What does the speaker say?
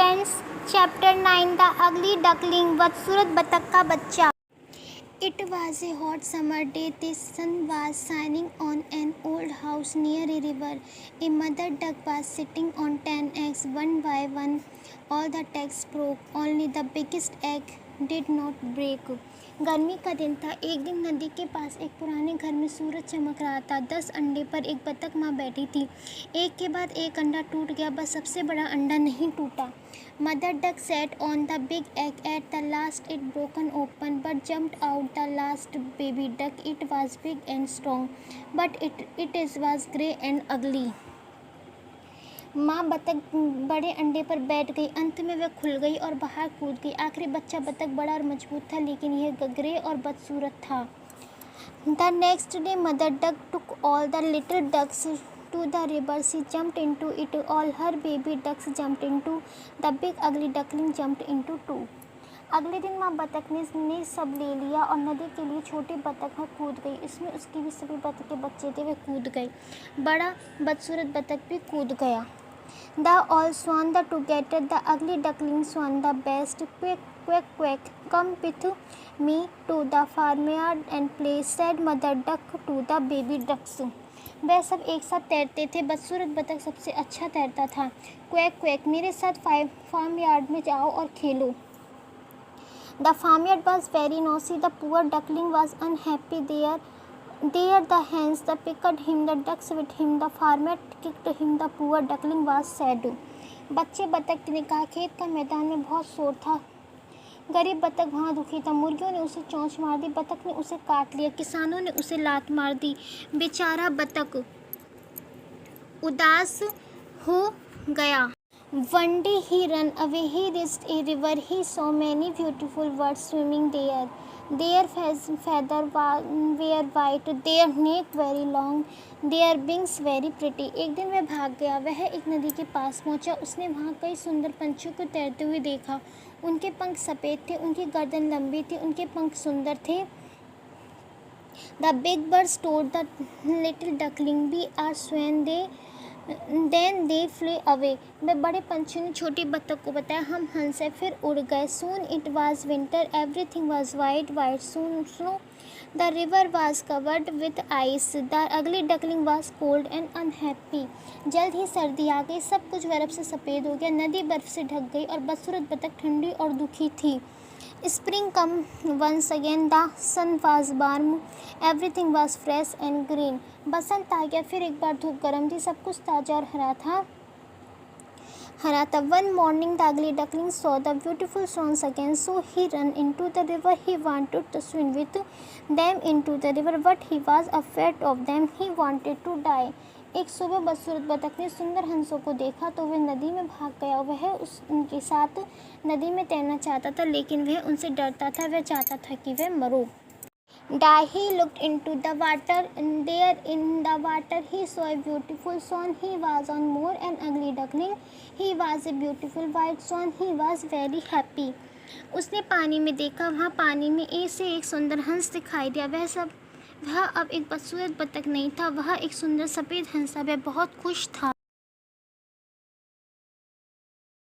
Friends, chapter 9 the ugly duckling बदसूरत बतख का बच्चा। It was a hot summer day. The sun was shining on an old house near a river. A mother duck was sitting on 10 eggs, one by one. All the eggs broke, only the biggest egg did not break. गर्मी का दिन था। एक दिन नदी के पास एक पुराने घर में सूरज चमक रहा था। 10 अंडे पर एक बतख माँ बैठी थी। एक के बाद एक अंडा टूट गया, बस सबसे बड़ा अंडा नहीं टूटा। Mother duck sat on the big egg. At the last it broken open, but jumped out the last baby duck. It was big and strong, but it was grey and ugly. माँ बतख बड़े अंडे पर बैठ गई। अंत में वह खुल गई और बाहर कूद गई। आखिरी बच्चा बतख बड़ा और मजबूत था, लेकिन यह ग्रे और बदसूरत था। The next day, Mother Duck took all the little ducks to the river. She jumped into it. All her baby ducks jumped into. The big ugly duckling jumped into too. अगले दिन माँ बतख ने सब ले लिया और नदी के लिए छोटी बतख में कूद गई। इसमें उसके भी सभी बतख के बच्चे थे, वे कूद गए। बड़ा बदसूरत बतख भी कूद गया। The all swan the together, the ugly duckling swan the best. Quack, quack, quack, come with me to the farmyard and play, said Mother Duck to the baby ducks. वह सब एक साथ तैरते थे। बदसूरत बतख सबसे अच्छा तैरता था। क्वैक क्वैक, मेरे साथ फार्म यार्ड में जाओ और खेलो। The farmyard was very noisy. The poor duckling was unhappy there. There the hens picked him, the ducks with him, the farmer kicked him, the poor duckling was sad. बच्चे बतख ने कहा, खेत का मैदान में बहुत शोर था, गरीब बतख वहाँ दुखी था। मुर्गियों ने उसे चोंच मार दी, बतख ने उसे काट लिया, किसानों ने उसे लात मार दी। बेचारा बतख उदास हो गया। One day he ran away. He reached a river. He saw many beautiful birds swimming there. Their feathers were white, their neck very long, their wings very pretty. एक दिन वह भाग गया। वह एक नदी के पास पहुंचा। उसने वहां कई सुंदर पंछियों को तैरते हुए देखा। उनके पंख सफ़ेद थे, उनकी गर्दन लंबी थी, उनके पंख सुंदर थे। The big birds told the little duckling, "We are swan." Then they flew away. वह बड़े पंछियों ने छोटी बतख को बताया, हम हंस हैं, फिर उड़ गए। Soon it was winter. Everything was white snow. The river was covered with ice. The ugly duckling was cold and unhappy. जल्द ही सर्दी आ गई, सब कुछ बर्फ से सफ़ेद हो गया, नदी बर्फ से ढक गई और बदसूरत बतख ठंडी और दुखी थी। Spring come once again. The sun was warm. Everything was fresh and green. बसंत आ गया, फिर एक बार धूप गर्म थी, सब कुछ ताज़ा और हरा था। One morning the ugly duckling saw the beautiful swans again, so he ran into the river. He wanted to swim with them into the river, but he was afraid of them. He wanted to die. एक सुबह बदसूरत बतख ने सुंदर हंसों को देखा तो वह नदी में भाग गया। वह उनके साथ नदी में तैरना चाहता था, लेकिन वह उनसे डरता था। वह चाहता था कि वह मरो। He looked into the water, and there in the water he saw a beautiful swan. He was on more an ugly duckling. He was a beautiful white swan. He was very happy. उसने पानी में देखा, वहाँ पानी में एक से एक सुंदर हंस दिखाई दिया। वह अब एक बदसूरत बतख नहीं था, वह एक सुंदर सफ़ेद हंस था। वह बहुत खुश था।